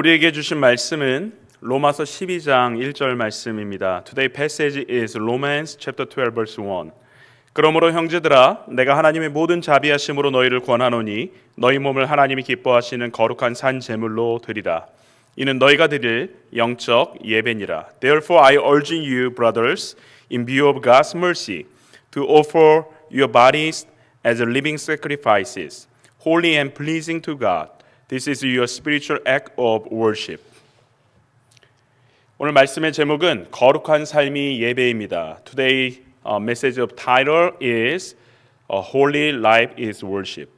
우리에게 주신 말씀은 로마서 12장 1절 말씀입니다. Today's passage is Romans chapter 12 verse 1. 그러므로 형제들아 내가 하나님의 모든 자비하심으로 너희를 권하노니 너희 몸을 하나님이 기뻐하시는 거룩한 산 제물로 드리라. 이는 너희가 드릴 영적 예배니라. Therefore I urge you brothers in view of God's mercy to offer your bodies as living sacrifices, holy and pleasing to God. This is your spiritual act of worship. 오늘 말씀의 제목은 거룩한 삶이 예배입니다. Today message of title is Holy Life is Worship.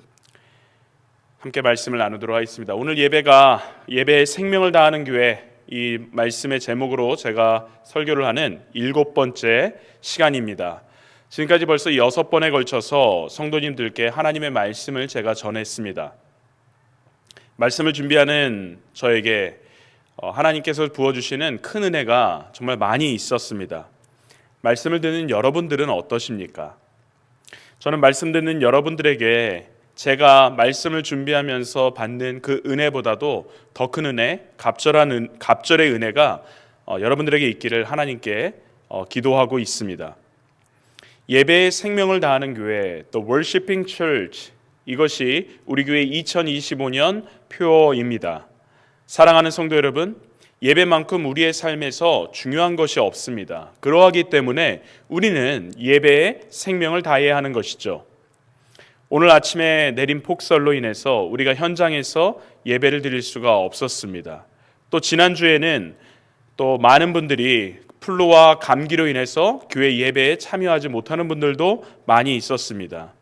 함께 말씀을 나누도록 하겠습니다. 오늘 예배의 생명을 다하는 교회, 이 말씀의 제목으로 제가 설교를 하는 7번째 시간입니다. 지금까지 벌써 6번에 걸쳐서 성도님들께 하나님의 말씀을 제가 전했습니다. 말씀을 준비하는 저에게 하나님께서 부어주시는 큰 은혜가 정말 많이 있었습니다. 말씀을 듣는 여러분들은 어떠십니까? 저는 말씀 듣는 여러분들에게 제가 말씀을 준비하면서 받는 그 은혜보다도 더 큰 은혜, 갑절의 은혜가 여러분들에게 있기를 하나님께 기도하고 있습니다. 예배의 생명을 다하는 교회, The Worshiping Church, 이것이 우리 교회 2025년 표어입니다. 사랑하는 성도 여러분, 예배만큼 우리의 삶에서 중요한 것이 없습니다. 그러하기 때문에 우리는 예배에 생명을 다해야 하는 것이죠. 오늘 아침에 내린 폭설로 인해서 우리가 현장에서 예배를 드릴 수가 없었습니다. 또 지난주에는 또 많은 분들이 플루와 감기로 인해서 교회 예배에 참여하지 못하는 분들도 많이 있었습니다.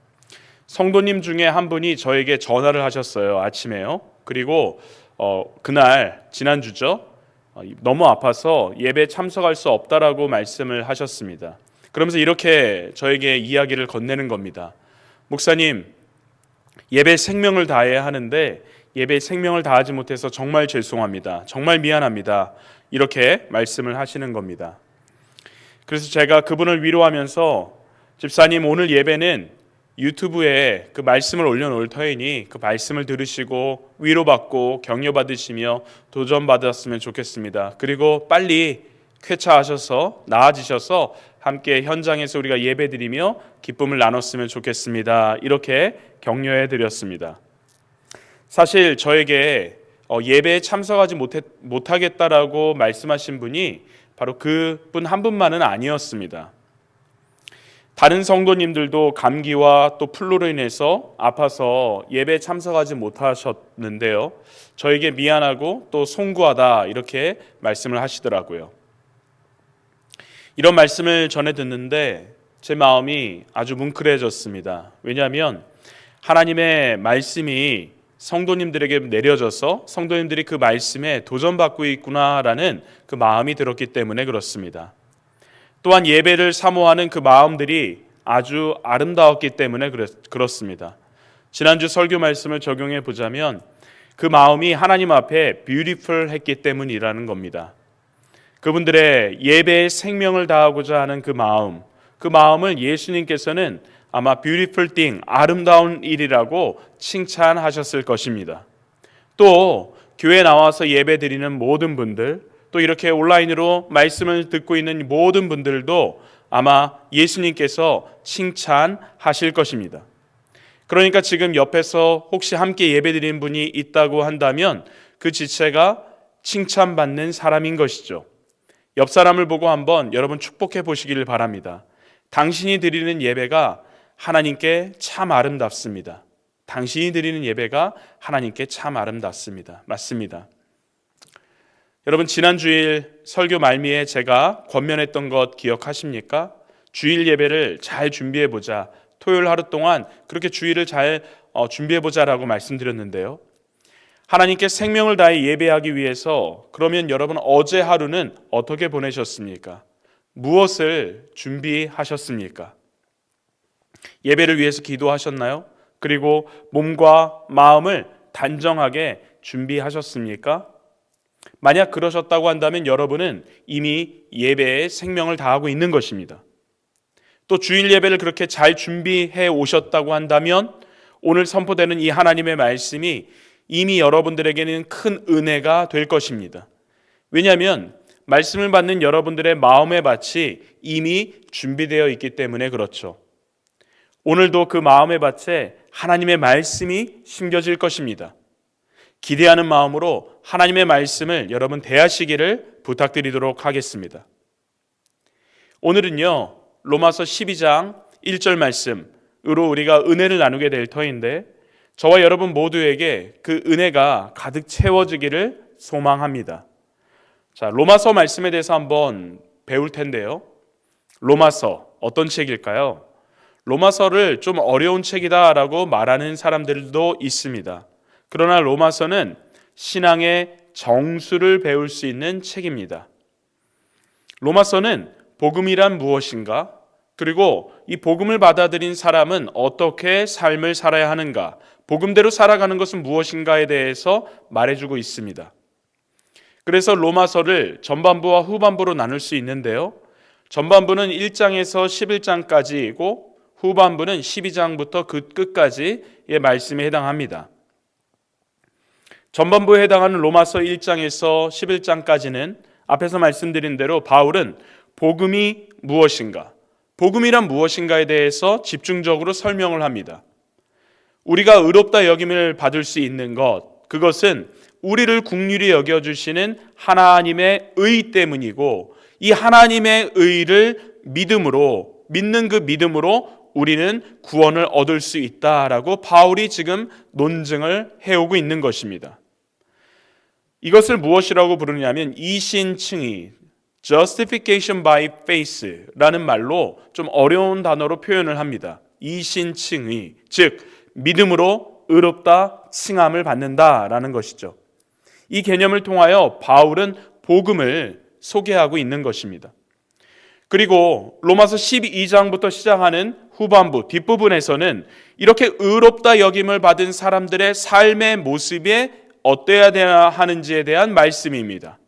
성도님 중에 한 분이 저에게 전화를 하셨어요. 아침에요. 그리고 그날 지난주죠. 너무 아파서 예배에 참석할 수 없다라고 말씀을 하셨습니다. 그러면서 이렇게 저에게 이야기를 건네는 겁니다. 목사님, 예배 생명을 다해야 하는데 예배 생명을 다하지 못해서 정말 죄송합니다. 정말 미안합니다. 이렇게 말씀을 하시는 겁니다. 그래서 제가 그분을 위로하면서 집사님, 오늘 예배는 유튜브에 그 말씀을 올려놓을 터이니 그 말씀을 들으시고 위로받고 격려받으시며 도전받았으면 좋겠습니다. 그리고 빨리 쾌차하셔서 나아지셔서 함께 현장에서 우리가 예배드리며 기쁨을 나눴으면 좋겠습니다. 이렇게 격려해 드렸습니다. 사실 저에게 예배에 참석하지 못하겠다라고 말씀하신 분이 바로 그분 한 분만은 아니었습니다. 다른 성도님들도 감기와 또 플루로 인해서 아파서 예배에 참석하지 못하셨는데요. 저에게 미안하고 또 송구하다 이렇게 말씀을 하시더라고요. 이런 말씀을 전해 듣는데 제 마음이 아주 뭉클해졌습니다. 왜냐하면 하나님의 말씀이 성도님들에게 내려져서 성도님들이 그 말씀에 도전받고 있구나라는 그 마음이 들었기 때문에 그렇습니다. 또한 예배를 사모하는 그 마음들이 아주 아름다웠기 때문에 그렇습니다. 지난주 설교 말씀을 적용해 보자면 그 마음이 하나님 앞에 뷰티풀했기 때문이라는 겁니다. 그분들의 예배에 생명을 다하고자 하는 그 마음을 예수님께서는 아마 beautiful thing, 아름다운 일이라고 칭찬하셨을 것입니다. 또 교회에 나와서 예배 드리는 모든 분들, 또 이렇게 온라인으로 말씀을 듣고 있는 모든 분들도 아마 예수님께서 칭찬하실 것입니다. 그러니까 지금 옆에서 혹시 함께 예배 드리는 분이 있다고 한다면 그 지체가 칭찬받는 사람인 것이죠. 옆 사람을 보고 한번 여러분 축복해 보시기를 바랍니다. 당신이 드리는 예배가 하나님께 참 아름답습니다. 당신이 드리는 예배가 하나님께 참 아름답습니다. 맞습니다. 여러분, 지난 주일 설교 말미에 제가 권면했던 것 기억하십니까? 주일 예배를 잘 준비해보자. 토요일 하루 동안 그렇게 주일을 잘 준비해보자라고 말씀드렸는데요. 하나님께 생명을 다해 예배하기 위해서 그러면 여러분 어제 하루는 어떻게 보내셨습니까? 무엇을 준비하셨습니까? 예배를 위해서 기도하셨나요? 그리고 몸과 마음을 단정하게 준비하셨습니까? 만약 그러셨다고 한다면 여러분은 이미 예배에 생명을 다하고 있는 것입니다. 또 주일 예배를 그렇게 잘 준비해 오셨다고 한다면 오늘 선포되는 이 하나님의 말씀이 이미 여러분들에게는 큰 은혜가 될 것입니다. 왜냐하면 말씀을 받는 여러분들의 마음의 밭이 이미 준비되어 있기 때문에 그렇죠. 오늘도 그 마음의 밭에 하나님의 말씀이 심겨질 것입니다. 기대하는 마음으로 하나님의 말씀을 여러분 대하시기를 부탁드리도록 하겠습니다. 오늘은요, 로마서 12장 1절 말씀으로 우리가 은혜를 나누게 될 터인데, 저와 여러분 모두에게 그 은혜가 가득 채워지기를 소망합니다. 자, 로마서 말씀에 대해서 한번 배울 텐데요. 로마서 어떤 책일까요? 로마서를 좀 어려운 책이다라고 말하는 사람들도 있습니다. 그러나 로마서는 신앙의 정수를 배울 수 있는 책입니다. 로마서는 복음이란 무엇인가? 그리고 이 복음을 받아들인 사람은 어떻게 삶을 살아야 하는가? 복음대로 살아가는 것은 무엇인가에 대해서 말해주고 있습니다. 그래서 로마서를 전반부와 후반부로 나눌 수 있는데요. 전반부는 1장에서 11장까지이고 후반부는 12장부터 그 끝까지의 말씀에 해당합니다. 전반부에 해당하는 로마서 1장에서 11장까지는 앞에서 말씀드린 대로 바울은 복음이 무엇인가, 복음이란 무엇인가에 대해서 집중적으로 설명을 합니다. 우리가 의롭다 여김을 받을 수 있는 것, 그것은 우리를 긍휼히 여겨주시는 하나님의 의 때문이고, 이 하나님의 의를 믿는 그 믿음으로 우리는 구원을 얻을 수 있다라고 바울이 지금 논증을 해오고 있는 것입니다. 이것을 무엇이라고 부르냐면 이신칭의, justification by faith라는 말로 좀 어려운 단어로 표현을 합니다. 이신칭의, 즉 믿음으로 의롭다 칭함을 받는다라는 것이죠. 이 개념을 통하여 바울은 복음을 소개하고 있는 것입니다. 그리고 로마서 12장부터 시작하는 후반부 뒷부분에서는 이렇게 의롭다 여김을 받은 사람들의 삶의 모습이 어때야 하는지에 대한 말씀입니다.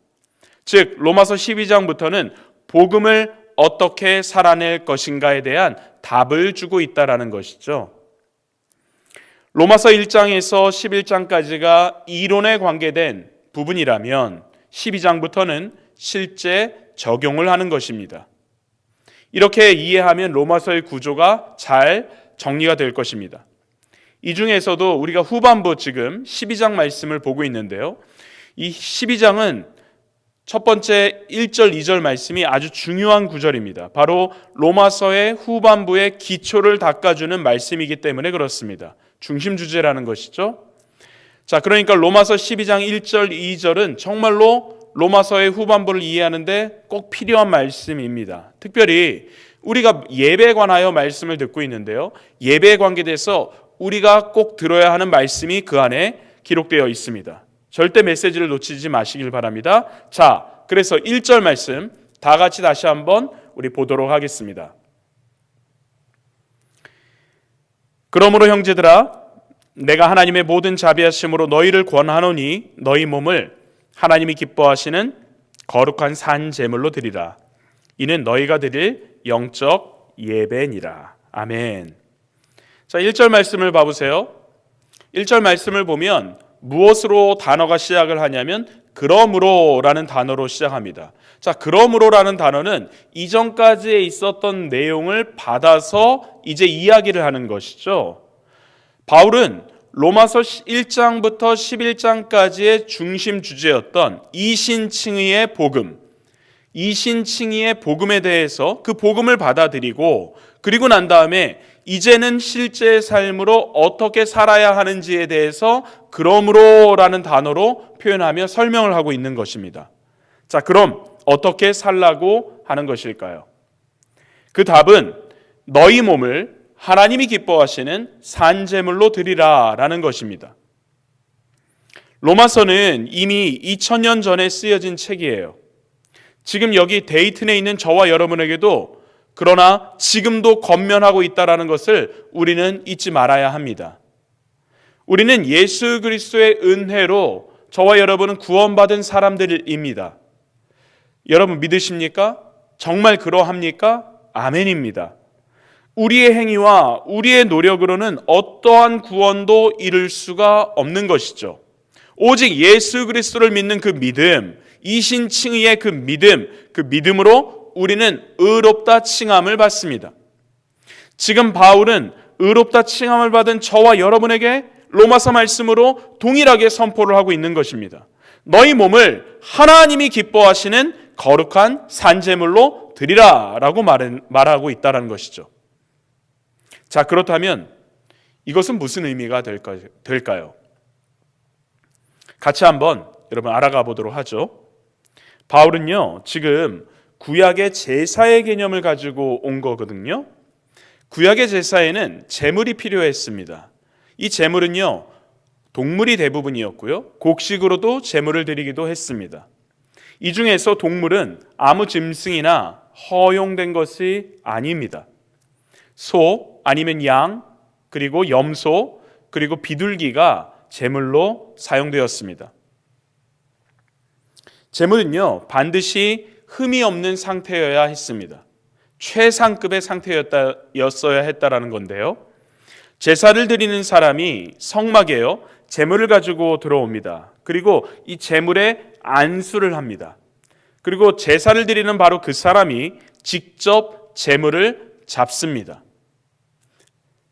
즉 로마서 12장부터는 복음을 어떻게 살아낼 것인가에 대한 답을 주고 있다라는 것이죠. 로마서 1장에서 11장까지가 이론에 관계된 부분이라면 12장부터는 실제 적용을 하는 것입니다. 이렇게 이해하면 로마서의 구조가 잘 정리가 될 것입니다. 이 중에서도 우리가 후반부 지금 12장 말씀을 보고 있는데요. 이 12장은 첫 번째 1절, 2절 말씀이 아주 중요한 구절입니다. 바로 로마서의 후반부의 기초를 닦아주는 말씀이기 때문에 그렇습니다. 중심 주제라는 것이죠. 자, 그러니까 로마서 12장 1절, 2절은 정말로 로마서의 후반부를 이해하는데 꼭 필요한 말씀입니다. 특별히 우리가 예배에 관하여 말씀을 듣고 있는데요. 예배에 관계돼서 우리가 꼭 들어야 하는 말씀이 그 안에 기록되어 있습니다. 절대 메시지를 놓치지 마시길 바랍니다. 자, 그래서 1절 말씀 다 같이 다시 한번 우리 보도록 하겠습니다. 그러므로 형제들아, 내가 하나님의 모든 자비하심으로 너희를 권하노니 너희 몸을 하나님이 기뻐하시는 거룩한 산 제물로 드리라. 이는 너희가 드릴 영적 예배니라. 아멘. 자, 1절 말씀을 봐보세요. 1절 말씀을 보면 무엇으로 단어가 시작을 하냐면 그러므로라는 단어로 시작합니다. 자, 그러므로라는 단어는 이전까지에 있었던 내용을 받아서 이제 이야기를 하는 것이죠. 바울은 로마서 1장부터 11장까지의 중심 주제였던 이신칭의의 복음, 이신칭의의 복음에 대해서 그 복음을 받아들이고, 그리고 난 다음에 이제는 실제 삶으로 어떻게 살아야 하는지에 대해서 그러므로라는 단어로 표현하며 설명을 하고 있는 것입니다. 자, 그럼 어떻게 살라고 하는 것일까요? 그 답은 너희 몸을 하나님이 기뻐하시는 산제물로 드리라라는 것입니다. 로마서는 이미 2000년 전에 쓰여진 책이에요. 지금 여기 데이튼에 있는 저와 여러분에게도 그러나 지금도 권면하고 있다는 것을 우리는 잊지 말아야 합니다. 우리는 예수 그리스도의 은혜로 저와 여러분은 구원받은 사람들입니다. 여러분 믿으십니까? 정말 그러합니까? 아멘입니다. 우리의 행위와 우리의 노력으로는 어떠한 구원도 이룰 수가 없는 것이죠. 오직 예수 그리스도를 믿는 그 믿음, 이신칭의의 그 믿음으로 우리는 의롭다 칭함을 받습니다. 지금 바울은 의롭다 칭함을 받은 저와 여러분에게 로마서 말씀으로 동일하게 선포를 하고 있는 것입니다. 너희 몸을 하나님이 기뻐하시는 거룩한 산제물로 드리라 라고 말하고 있다는 것이죠. 자, 그렇다면 이것은 무슨 의미가 될까요? 같이 한번 여러분 알아가 보도록 하죠. 바울은요, 지금 구약의 제사의 개념을 가지고 온 거거든요. 구약의 제사에는 제물이 필요했습니다. 이 제물은요, 동물이 대부분이었고요, 곡식으로도 제물을 드리기도 했습니다. 이 중에서 동물은 아무 짐승이나 허용된 것이 아닙니다. 소, 아니면 양, 그리고 염소, 그리고 비둘기가 제물로 사용되었습니다. 제물은요, 반드시 흠이 없는 상태여야 했습니다. 최상급의 상태였어야 했다라는 건데요. 제사를 드리는 사람이 성막에요, 제물을 가지고 들어옵니다. 그리고 이 제물에 안수를 합니다. 그리고 제사를 드리는 바로 그 사람이 직접 제물을 잡습니다.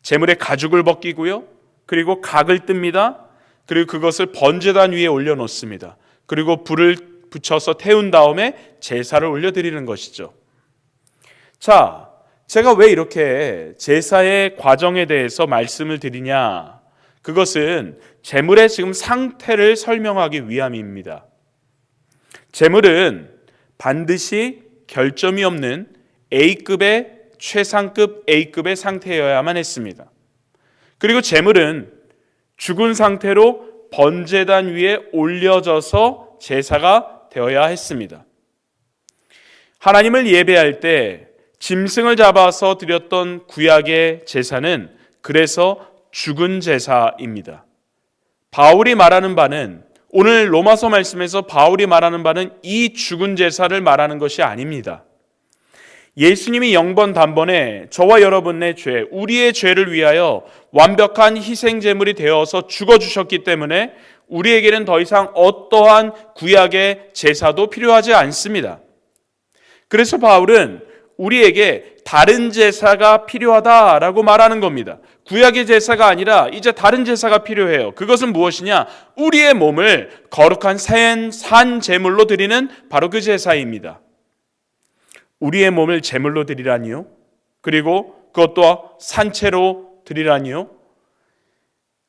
제물의 가죽을 벗기고요, 그리고 각을 뜹니다. 그리고 그것을 번제단 위에 올려놓습니다. 그리고 불을 붙여서 태운 다음에 제사를 올려드리는 것이죠. 자, 제가 왜 이렇게 제사의 과정에 대해서 말씀을 드리냐? 그것은 제물의 지금 상태를 설명하기 위함입니다. 제물은 반드시 결점이 없는 A급의 최상급 A급의 상태여야만 했습니다. 그리고 제물은 죽은 상태로 번제단 위에 올려져서 제사가 되어야 했습니다. 하나님을 예배할 때 짐승을 잡아서 드렸던 구약의 제사는 그래서 죽은 제사입니다. 바울이 말하는 바는, 오늘 로마서 말씀에서 바울이 말하는 바는 이 죽은 제사를 말하는 것이 아닙니다. 예수님이 영번 단번에 저와 여러분의 죄, 우리의 죄를 위하여 완벽한 희생제물이 되어서 죽어주셨기 때문에 우리에게는 더 이상 어떠한 구약의 제사도 필요하지 않습니다. 그래서 바울은 우리에게 다른 제사가 필요하다라고 말하는 겁니다. 구약의 제사가 아니라 이제 다른 제사가 필요해요. 그것은 무엇이냐? 우리의 몸을 거룩한 산 제물로 드리는 바로 그 제사입니다. 우리의 몸을 제물로 드리라니요? 그리고 그것도 산채로 드리라니요?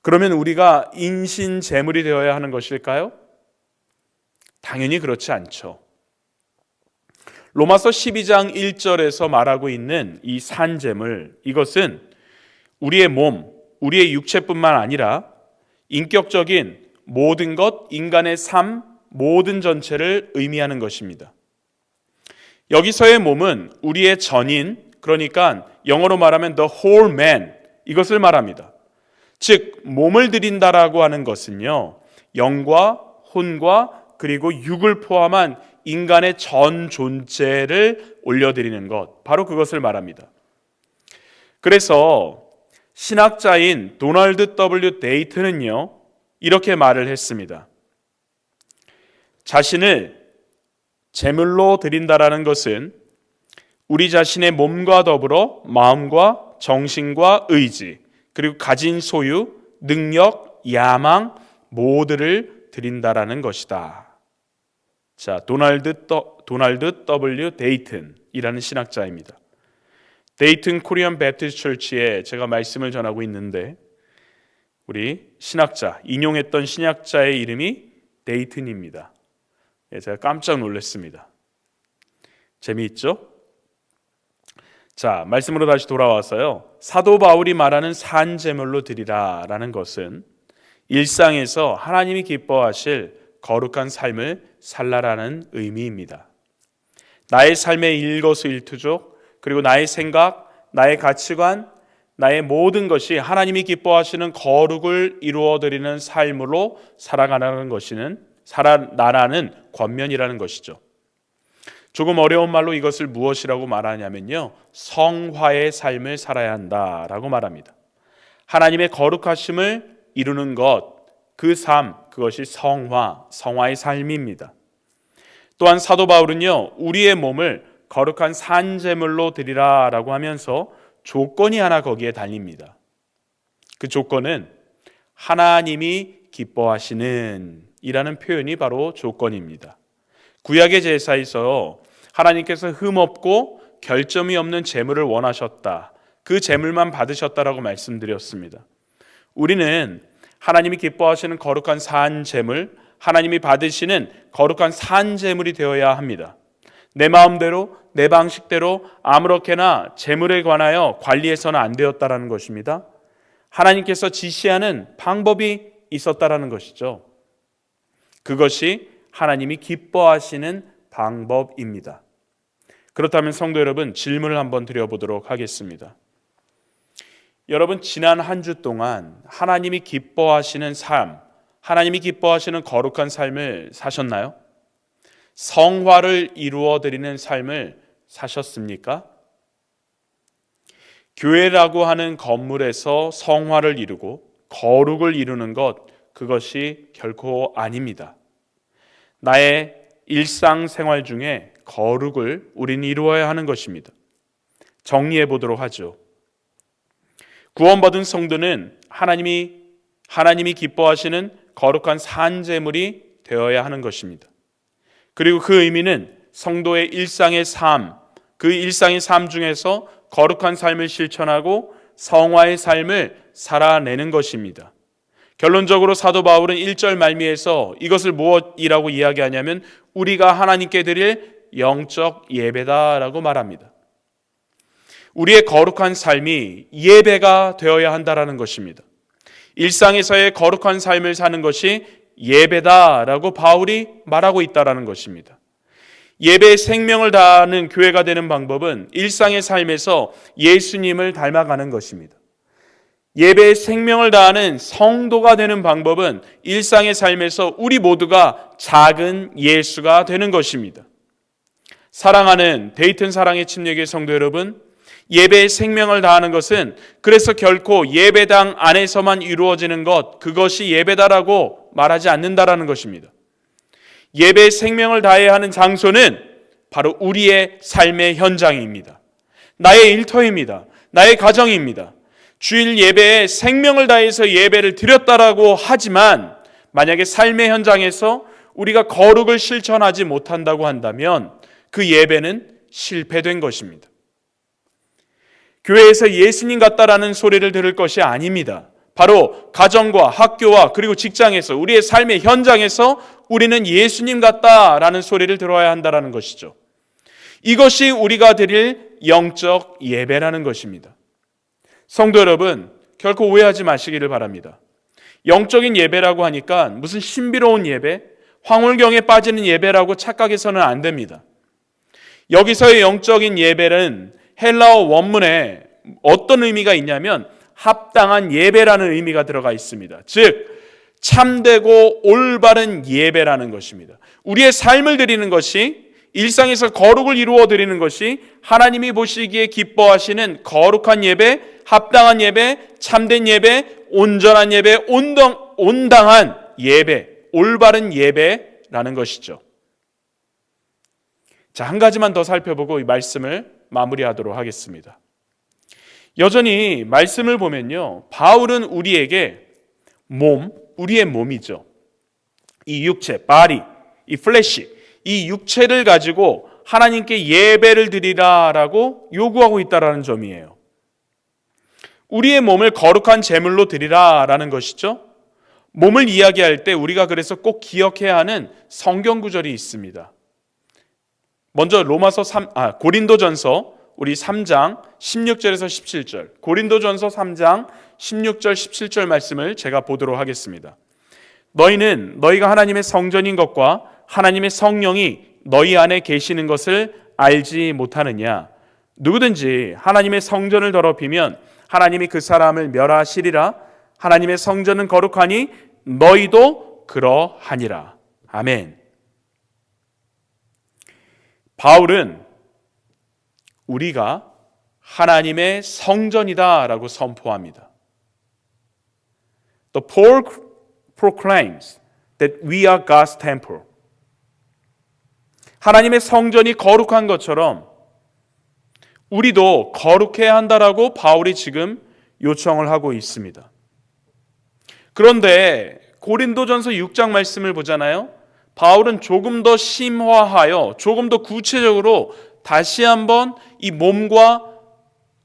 그러면 우리가 인신 제물이 되어야 하는 것일까요? 당연히 그렇지 않죠. 로마서 12장 1절에서 말하고 있는 이 산제물, 이것은 우리의 몸, 우리의 육체뿐만 아니라 인격적인 모든 것, 인간의 삶, 모든 전체를 의미하는 것입니다. 여기서의 몸은 우리의 전인, 그러니까 영어로 말하면 the whole man, 이것을 말합니다. 즉 몸을 드린다라고 하는 것은요, 영과 혼과 그리고 육을 포함한 인간의 전 존재를 올려드리는 것, 바로 그것을 말합니다. 그래서 신학자인 도널드 W. 데이튼은요, 이렇게 말을 했습니다. 자신을 제물로 드린다라는 것은 우리 자신의 몸과 더불어 마음과 정신과 의지, 그리고 가진 소유, 능력, 야망 모두를 드린다라는 것이다. 자, 도널드 W. 데이튼이라는 신학자입니다. 데이튼 코리안 배프티스트 처치에 제가 말씀을 전하고 있는데, 우리 신학자, 인용했던 신학자의 이름이 데이튼입니다. 제가 깜짝 놀랐습니다. 재미있죠? 자, 말씀으로 다시 돌아와서요, 사도 바울이 말하는 산제물로 드리라라는 것은 일상에서 하나님이 기뻐하실 거룩한 삶을 살라라는 의미입니다. 나의 삶의 일거수일투족, 그리고 나의 생각, 나의 가치관, 나의 모든 것이 하나님이 기뻐하시는 거룩을 이루어드리는 삶으로 살아가라는 권면이라는 것이죠. 조금 어려운 말로 이것을 무엇이라고 말하냐면요, 성화의 삶을 살아야 한다라고 말합니다. 하나님의 거룩하심을 이루는 것, 그 삶, 그것이 성화의 삶입니다. 또한 사도 바울은요, 우리의 몸을 거룩한 산제물로 드리라라고 하면서 조건이 하나 거기에 달립니다. 그 조건은 하나님이 기뻐하시는 이라는 표현이 바로 조건입니다. 구약의 제사에서 하나님께서 흠없고 결점이 없는 제물을 원하셨다. 그 제물만 받으셨다라고 말씀드렸습니다. 우리는 하나님이 기뻐하시는 거룩한 산제물, 하나님이 받으시는 거룩한 산제물이 되어야 합니다. 내 마음대로, 내 방식대로 아무렇게나 제물에 관하여 관리해서는 안 되었다라는 것입니다. 하나님께서 지시하는 방법이 있었다라는 것이죠. 그것이 하나님이 기뻐하시는 방법입니다. 그렇다면 성도 여러분, 질문을 한번 드려보도록 하겠습니다. 여러분, 지난 한 주 동안 하나님이 기뻐하시는 삶, 하나님이 기뻐하시는 거룩한 삶을 사셨나요? 성화를 이루어드리는 삶을 사셨습니까? 교회라고 하는 건물에서 성화를 이루고 거룩을 이루는 것, 그것이 결코 아닙니다. 나의 일상생활 중에 거룩을 우리는 이루어야 하는 것입니다. 정리해 보도록 하죠. 구원받은 성도는 하나님이 기뻐하시는 거룩한 산제물이 되어야 하는 것입니다. 그리고 그 의미는 성도의 일상의 삶, 그 일상의 삶 중에서 거룩한 삶을 실천하고 성화의 삶을 살아내는 것입니다. 결론적으로 사도 바울은 1절 말미에서 이것을 무엇이라고 이야기하냐면 우리가 하나님께 드릴 영적 예배다라고 말합니다. 우리의 거룩한 삶이 예배가 되어야 한다라는 것입니다. 일상에서의 거룩한 삶을 사는 것이 예배다라고 바울이 말하고 있다라는 것입니다. 예배에 생명을 다하는 교회가 되는 방법은 일상의 삶에서 예수님을 닮아가는 것입니다. 예배에 생명을 다하는 성도가 되는 방법은 일상의 삶에서 우리 모두가 작은 예수가 되는 것입니다. 사랑하는 데이튼 사랑의 침례교회 성도 여러분, 예배에 생명을 다하는 것은 그래서 결코 예배당 안에서만 이루어지는 것, 그것이 예배다라고 말하지 않는다라는 것입니다. 예배에 생명을 다해야 하는 장소는 바로 우리의 삶의 현장입니다. 나의 일터입니다. 나의 가정입니다. 주일 예배에 생명을 다해서 예배를 드렸다라고 하지만 만약에 삶의 현장에서 우리가 거룩을 실천하지 못한다고 한다면 그 예배는 실패된 것입니다. 교회에서 예수님 같다라는 소리를 들을 것이 아닙니다. 바로 가정과 학교와 그리고 직장에서 우리의 삶의 현장에서 우리는 예수님 같다라는 소리를 들어야 한다라는 것이죠. 이것이 우리가 드릴 영적 예배라는 것입니다. 성도 여러분, 결코 오해하지 마시기를 바랍니다. 영적인 예배라고 하니까 무슨 신비로운 예배, 황홀경에 빠지는 예배라고 착각해서는 안 됩니다. 여기서의 영적인 예배는 헬라어 원문에 어떤 의미가 있냐면 합당한 예배라는 의미가 들어가 있습니다. 즉 참되고 올바른 예배라는 것입니다. 우리의 삶을 드리는 것이, 일상에서 거룩을 이루어 드리는 것이 하나님이 보시기에 기뻐하시는 거룩한 예배, 합당한 예배, 참된 예배, 온전한 예배, 온당한 예배, 올바른 예배라는 것이죠. 자, 한 가지만 더 살펴보고 이 말씀을 마무리하도록 하겠습니다. 여전히 말씀을 보면요, 바울은 우리에게 우리의 몸이죠. 이 육체, body, 이 플래시, 이 육체를 가지고 하나님께 예배를 드리라라고 요구하고 있다라는 점이에요. 우리의 몸을 거룩한 제물로 드리라라는 것이죠. 몸을 이야기할 때 우리가 그래서 꼭 기억해야 하는 성경 구절이 있습니다. 먼저 고린도전서 우리 3장 16절에서 17절, 고린도전서 3장 16절 17절 말씀을 제가 보도록 하겠습니다. 너희는 너희가 하나님의 성전인 것과 하나님의 성령이 너희 안에 계시는 것을 알지 못하느냐? 누구든지 하나님의 성전을 더럽히면 하나님이 그 사람을 멸하시리라. 하나님의 성전은 거룩하니 너희도 그러하니라. 아멘. 바울은 우리가 하나님의 성전이다라고 선포합니다. The proclaims that we are God's temple. 하나님의 성전이 거룩한 것처럼 우리도 거룩해야 한다라고 바울이 지금 요청을 하고 있습니다. 그런데 고린도전서 6장 말씀을 보잖아요. 바울은 조금 더 심화하여 조금 더 구체적으로 다시 한번 이 몸과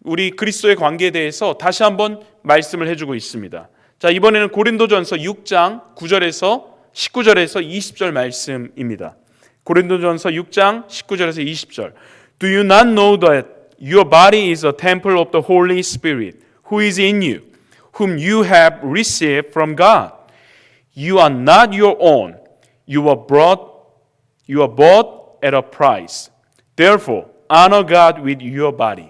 우리 그리스도의 관계에 대해서 다시 한번 말씀을 해주고 있습니다. 자, 이번에는 고린도전서 6장 9절에서 19절에서 20절 말씀입니다. 고린도전서 6장 19절에서 20절. Do you not know that your body is a temple of the Holy Spirit who is in you, whom you have received from God? You are not your own. You are bought at a price. Therefore, honor God with your body.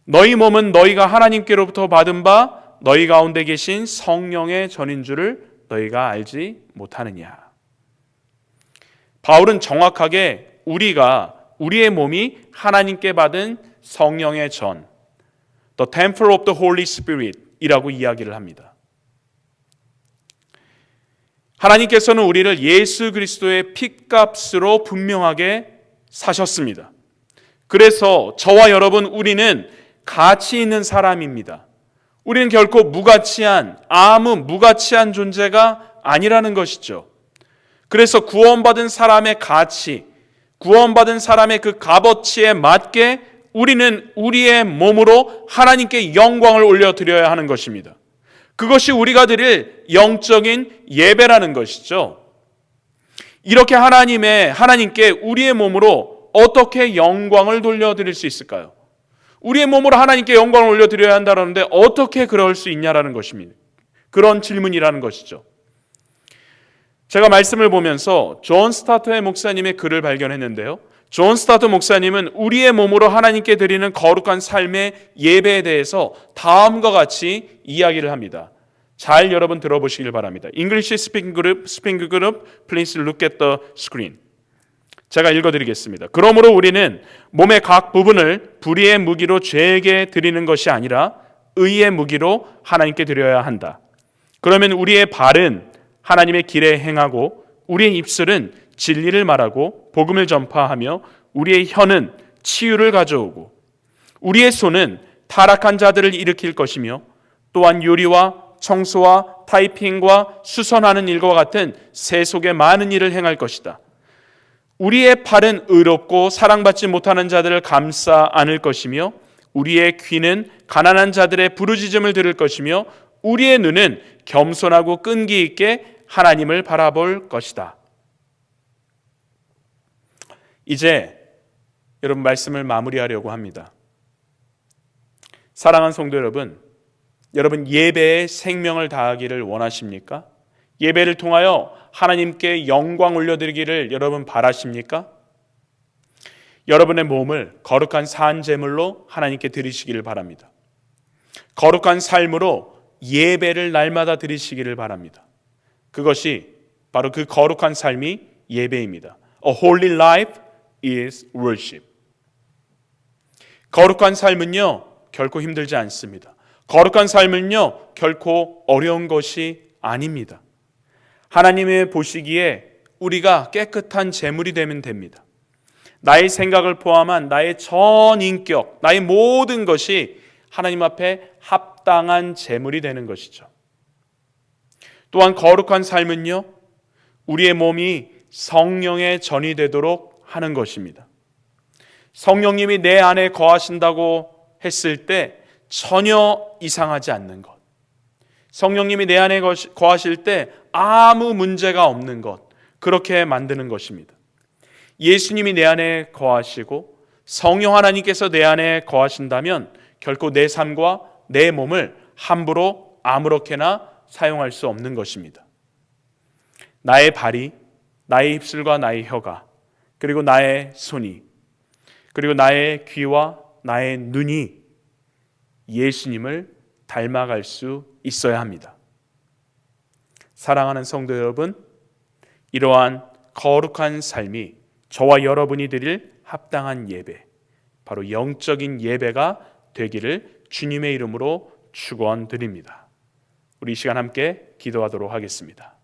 너희 몸은 너희가 하나님께로부터 받은 바 너희 가운데 계신 성령의 전인 줄을 너희가 알지 못하느냐. 바울은 정확하게 우리의 몸이 하나님께 받은 성령의 전, the temple of the Holy Spirit 이라고 이야기를 합니다. 하나님께서는 우리를 예수 그리스도의 핏값으로 분명하게 사셨습니다. 그래서 저와 여러분 우리는 가치 있는 사람입니다. 우리는 결코 무가치한 존재가 아니라는 것이죠. 그래서 구원받은 사람의 가치, 구원받은 사람의 그 값어치에 맞게 우리는 우리의 몸으로 하나님께 영광을 올려드려야 하는 것입니다. 그것이 우리가 드릴 영적인 예배라는 것이죠. 이렇게 하나님께 우리의 몸으로 어떻게 영광을 돌려드릴 수 있을까요? 우리의 몸으로 하나님께 영광을 올려드려야 한다는데 어떻게 그럴 수 있냐라는 것입니다. 그런 질문이라는 것이죠. 제가 말씀을 보면서 존 스타터의 목사님의 글을 발견했는데요. 존 스타터 목사님은 우리의 몸으로 하나님께 드리는 거룩한 삶의 예배에 대해서 다음과 같이 이야기를 합니다. 잘 여러분 들어보시길 바랍니다. English speaking group, please look at the screen. 제가 읽어드리겠습니다. 그러므로 우리는 몸의 각 부분을 불의의 무기로 죄에게 드리는 것이 아니라 의의 무기로 하나님께 드려야 한다. 그러면 우리의 발은 하나님의 길에 행하고 우리의 입술은 진리를 말하고 복음을 전파하며 우리의 혀는 치유를 가져오고 우리의 손은 타락한 자들을 일으킬 것이며 또한 요리와 청소와 타이핑과 수선하는 일과 같은 세속의 많은 일을 행할 것이다. 우리의 팔은 의롭고 사랑받지 못하는 자들을 감싸 안을 것이며 우리의 귀는 가난한 자들의 부르짖음을 들을 것이며 우리의 눈은 겸손하고 끈기 있게 하나님을 바라볼 것이다. 이제 여러분 말씀을 마무리하려고 합니다. 사랑하는 성도 여러분, 여러분 예배에 생명을 다하기를 원하십니까? 예배를 통하여 하나님께 영광 올려드리기를 여러분 바라십니까? 여러분의 몸을 거룩한 산 제물로 하나님께 드리시기를 바랍니다. 거룩한 삶으로 예배를 날마다 드리시기를 바랍니다. 그것이 바로 그 거룩한 삶이 예배입니다. A holy life is worship. 거룩한 삶은요 결코 힘들지 않습니다. 거룩한 삶은요 결코 어려운 것이 아닙니다. 하나님의 보시기에 우리가 깨끗한 제물이 되면 됩니다. 나의 생각을 포함한 나의 전 인격, 나의 모든 것이 하나님 앞에 합당한 제물이 되는 것이죠. 또한 거룩한 삶은요 우리의 몸이 성령의 전이 되도록 하는 것입니다. 성령님이 내 안에 거하신다고 했을 때 전혀 이상하지 않는 것, 성령님이 내 안에 거하실 때 아무 문제가 없는 것, 그렇게 만드는 것입니다. 예수님이 내 안에 거하시고 성령 하나님께서 내 안에 거하신다면 결코 내 삶과 내 몸을 함부로 아무렇게나 사용할 수 없는 것입니다. 나의 발이, 나의 입술과 나의 혀가, 그리고 나의 손이, 그리고 나의 귀와 나의 눈이 예수님을 닮아갈 수 있어야 합니다. 사랑하는 성도 여러분, 이러한 거룩한 삶이 저와 여러분이 드릴 합당한 예배, 바로 영적인 예배가 되기를 주님의 이름으로 축원드립니다. 우리 이 시간 함께 기도하도록 하겠습니다.